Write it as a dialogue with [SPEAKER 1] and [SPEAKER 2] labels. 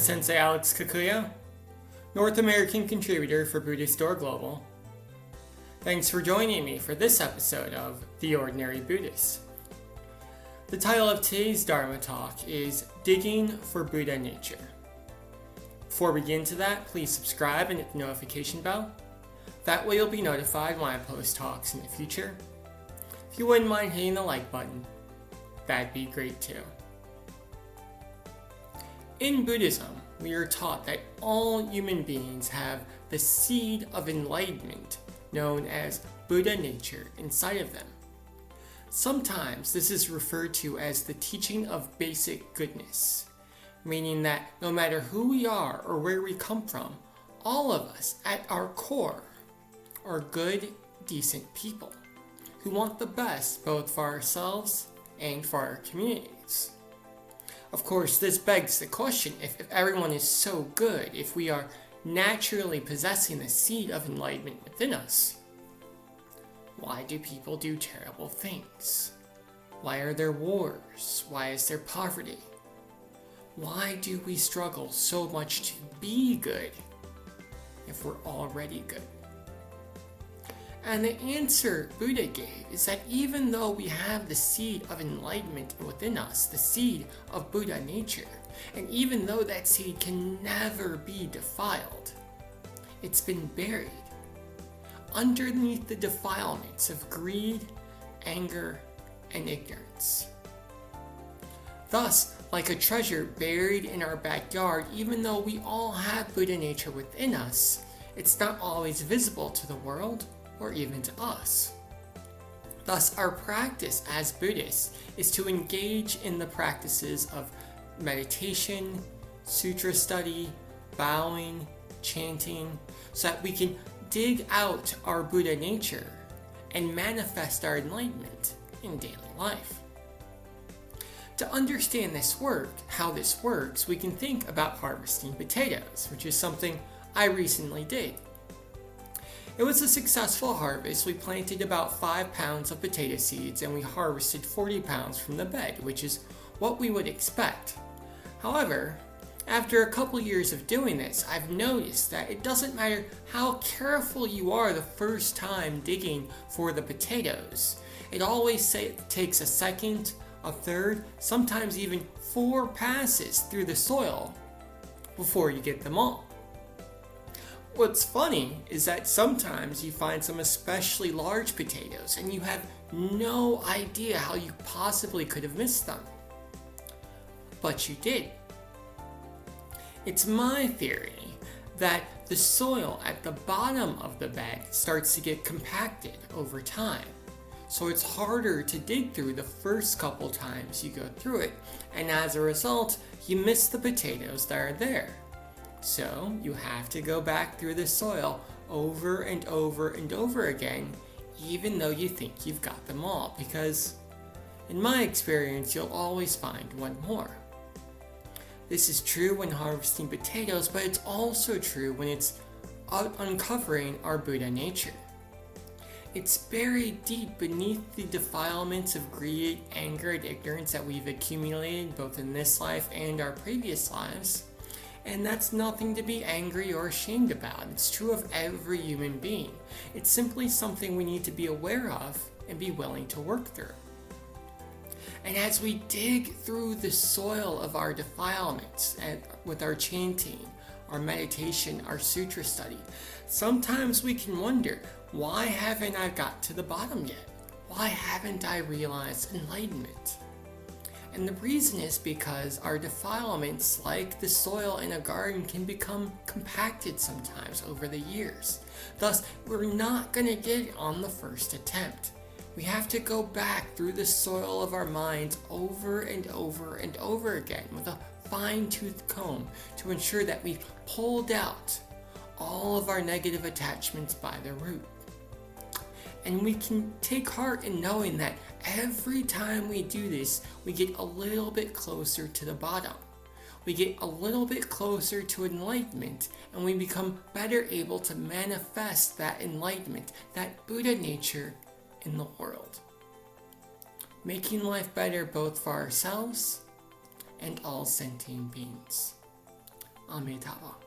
[SPEAKER 1] Sensei Alex Kakuyo, North American contributor for Buddhist Global. Thanks for joining me for this episode of The Ordinary Buddhist. The title of today's Dharma talk is Digging for Buddha Nature. Before we get into that, please subscribe and hit the notification bell. That way you'll be notified when I post talks in the future. If you wouldn't mind hitting the like button, that'd be great too. In Buddhism, we are taught that all human beings have the seed of enlightenment, known as Buddha nature, inside of them. Sometimes this is referred to as the teaching of basic goodness, meaning that no matter who we are or where we come from, all of us at our core are good, decent people who want the best both for ourselves and for our communities. Of course, this begs the question, if everyone is so good, if we are naturally possessing the seed of enlightenment within us, why do people do terrible things? Why are there wars? Why is there poverty? Why do we struggle so much to be good if we're already good? And the answer Buddha gave is that even though we have the seed of enlightenment within us, the seed of Buddha nature, and even though that seed can never be defiled, it's been buried underneath the defilements of greed, anger, and ignorance. Thus, like a treasure buried in our backyard, even though we all have Buddha nature within us, it's not always visible to the world or even to us. Thus, our practice as Buddhists is to engage in the practices of meditation, sutra study, bowing, chanting, so that we can dig out our Buddha nature and manifest our enlightenment in daily life. To understand how this works, we can think about harvesting potatoes, which is something I recently did. It was a successful harvest. We planted about 5 pounds of potato seeds and we harvested 40 pounds from the bed, which is what we would expect. However, after a couple years of doing this, I've noticed that it doesn't matter how careful you are the first time digging for the potatoes. It always takes a second, a third, sometimes even 4 passes through the soil before you get them all. What's funny is that sometimes you find some especially large potatoes and you have no idea how you possibly could have missed them. But you did. It's my theory that the soil at the bottom of the bed starts to get compacted over time. So it's harder to dig through the first couple times you go through it. And as a result, you miss the potatoes that are there. So you have to go back through the soil over and over and over again, even though you think you've got them all, because in my experience, you'll always find one more. This is true when harvesting potatoes, but it's also true when it's uncovering our Buddha nature. It's buried deep beneath the defilements of greed, anger, and ignorance that we've accumulated both in this life and our previous lives. And that's nothing to be angry or ashamed about. It's true of every human being. It's simply something we need to be aware of and be willing to work through. And as we dig through the soil of our defilements and with our chanting, our meditation, our sutra study, sometimes we can wonder, why haven't I got to the bottom yet? Why haven't I realized enlightenment? And the reason is because our defilements, like the soil in a garden, can become compacted sometimes over the years. Thus, we're not going to get it on the first attempt. We have to go back through the soil of our minds over and over and over again with a fine-tooth comb to ensure that we've pulled out all of our negative attachments by the root. And we can take heart in knowing that every time we do this, we get a little bit closer to the bottom. We get a little bit closer to enlightenment, and we become better able to manifest that enlightenment, that Buddha nature in the world. Making life better both for ourselves and all sentient beings. Amitabha.